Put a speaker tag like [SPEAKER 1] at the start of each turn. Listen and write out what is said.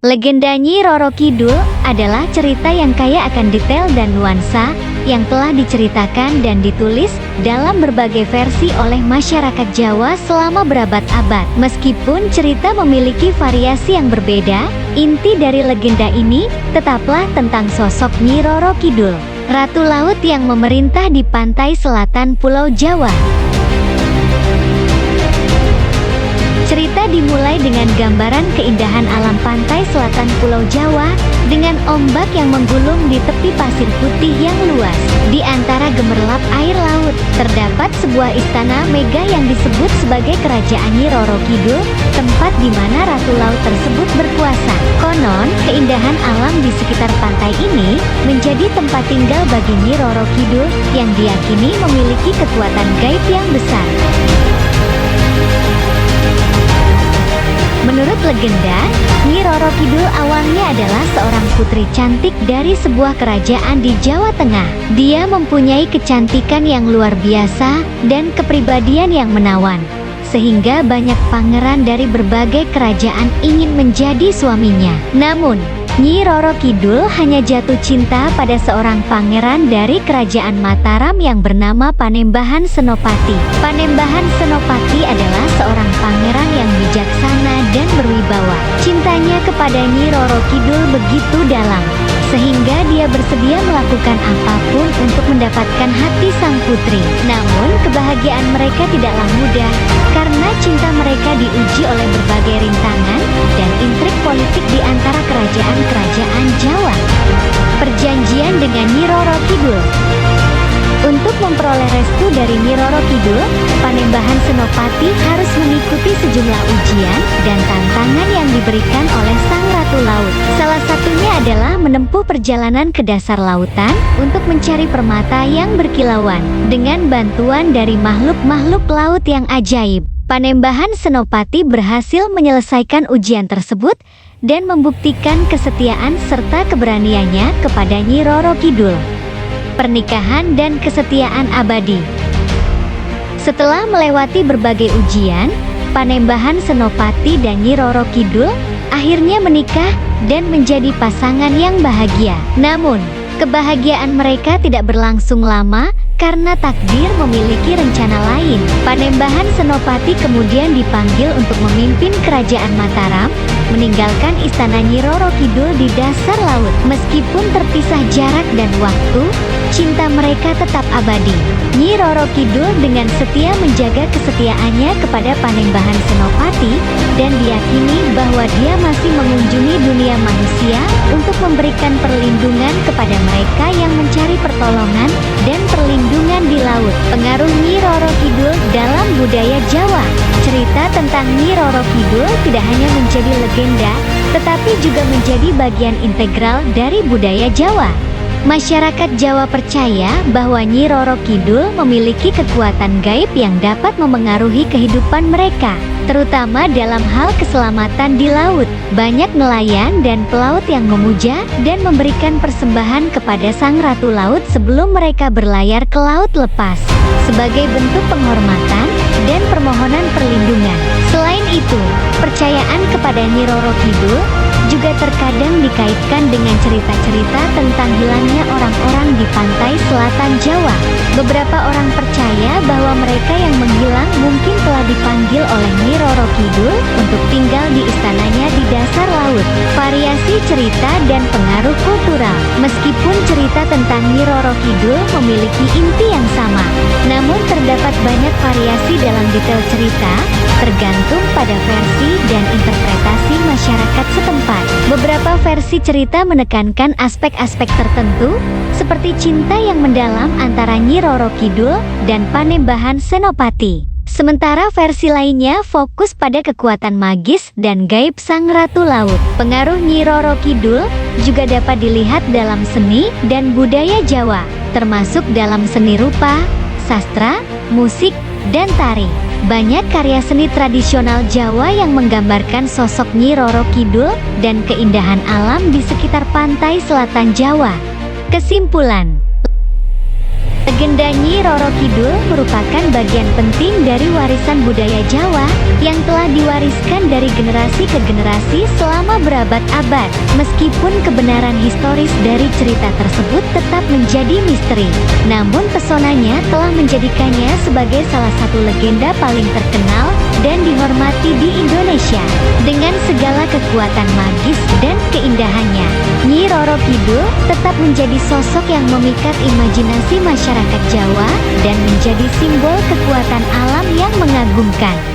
[SPEAKER 1] Legenda Nyi Roro Kidul adalah cerita yang kaya akan detail dan nuansa yang telah diceritakan dan ditulis dalam berbagai versi oleh masyarakat Jawa selama berabad-abad. Meskipun cerita memiliki variasi yang berbeda, inti dari legenda ini tetaplah tentang sosok Nyi Roro Kidul, Ratu Laut yang memerintah di pantai selatan Pulau Jawa. Cerita dimulai dengan gambaran keindahan alam pantai selatan Pulau Jawa, dengan ombak yang menggulung di tepi pasir putih yang luas. Di antara gemerlap air laut, terdapat sebuah istana megah yang disebut sebagai Kerajaan Nyi Roro Kidul, tempat di mana Ratu Laut tersebut berkuasa. Konon, keindahan alam di sekitar pantai ini menjadi tempat tinggal bagi Nyi Roro Kidul yang diyakini memiliki kekuatan gaib yang besar. Menurut legenda, Nyi Roro Kidul awalnya adalah seorang putri cantik dari sebuah kerajaan di Jawa Tengah. Dia mempunyai kecantikan yang luar biasa dan kepribadian yang menawan, sehingga banyak pangeran dari berbagai kerajaan ingin menjadi suaminya. Namun, Nyi Roro Kidul hanya jatuh cinta pada seorang pangeran dari kerajaan Mataram yang bernama Panembahan Senopati. Panembahan Senopati adalah seorang pangeran yang bijaksana dan berwibawa. Cintanya kepada Nyi Roro Kidul begitu dalam, sehingga dia bersedia melakukan apapun untuk mendapatkan hati sang putri. Namun, kebahagiaan mereka tidaklah mudah, karena cinta mereka diuji oleh berbagai rintangan dan intrik politik di antara kerajaan-kerajaan Jawa. Perjanjian dengan Nyi Roro Kidul. Untuk memperoleh restu dari Nyi Roro Kidul, Panembahan Senopati harus mengikuti sejumlah ujian dan tantangan yang diberikan oleh Sang Ratu Laut. Salah satunya adalah menempuh perjalanan ke dasar lautan untuk mencari permata yang berkilauan. Dengan bantuan dari makhluk-makhluk laut yang ajaib, Panembahan Senopati berhasil menyelesaikan ujian tersebut dan membuktikan kesetiaan serta keberaniannya kepada Nyi Roro Kidul. Pernikahan dan kesetiaan abadi. Setelah melewati berbagai ujian, Panembahan Senopati dan Nyi Roro Kidul akhirnya menikah dan menjadi pasangan yang bahagia. Namun, kebahagiaan mereka tidak berlangsung lama karena takdir memiliki rencana lain. Panembahan Senopati kemudian dipanggil untuk memimpin kerajaan Mataram, meninggalkan istana Nyi Roro Kidul di dasar laut. Meskipun terpisah jarak dan waktu, cinta mereka tetap abadi. Nyi Roro Kidul dengan setia menjaga kesetiaannya kepada Panembahan Senopati, dan diyakini bahwa dia masih mengunjungi dunia manusia untuk memberikan perlindungan kepada mereka yang mencari pertolongan dan perlindungan di laut. Pengaruh Nyi Roro Kidul dalam budaya Jawa. Cerita tentang Nyi Roro Kidul tidak hanya menjadi legenda, tetapi juga menjadi bagian integral dari budaya Jawa. Masyarakat Jawa percaya bahwa Nyi Roro Kidul memiliki kekuatan gaib yang dapat memengaruhi kehidupan mereka, terutama dalam hal keselamatan di laut. Banyak nelayan dan pelaut yang memuja dan memberikan persembahan kepada Sang Ratu Laut sebelum mereka berlayar ke laut lepas, sebagai bentuk penghormatan dan permohonan perlindungan. Selain itu, percayaan kepada Nyi Roro Kidul juga terkadang dikaitkan dengan cerita-cerita tentang hilangnya orang-orang di pantai selatan Jawa. Beberapa orang percaya bahwa mereka yang menghilang mungkin telah dipanggil oleh Nyi Roro Kidul untuk tinggal di istananya di dasar laut. Variasi cerita dan pengaruh kultural. Meskipun cerita tentang Nyi Roro Kidul memiliki inti yang sama, namun terdapat banyak variasi dalam detail cerita, tergantung pada versi dan interpretasi masyarakat setempat. Beberapa versi cerita menekankan aspek-aspek tertentu, seperti cinta yang mendalam antara Nyi Roro Kidul dan Panembahan Senopati. Sementara versi lainnya fokus pada kekuatan magis dan gaib Sang Ratu Laut. Pengaruh Nyi Roro Kidul juga dapat dilihat dalam seni dan budaya Jawa, termasuk dalam seni rupa, sastra, musik, dan tari. Banyak karya seni tradisional Jawa yang menggambarkan sosok Nyi Roro Kidul dan keindahan alam di sekitar pantai selatan Jawa. Kesimpulan, Legenda Nyi Roro Kidul merupakan bagian penting dari warisan budaya Jawa yang telah diwariskan dari generasi ke generasi selama berabad-abad. Meskipun kebenaran historis dari cerita tersebut tetap menjadi misteri, namun pesonanya telah menjadikannya sebagai salah satu legenda paling terkenal dan dihormati di Indonesia. Dengan segala kekuatan magis dan keindahannya, Nyi Roro Kidul tetap menjadi sosok yang memikat imajinasi masyarakat Jawa dan menjadi simbol kekuatan alam yang mengagumkan.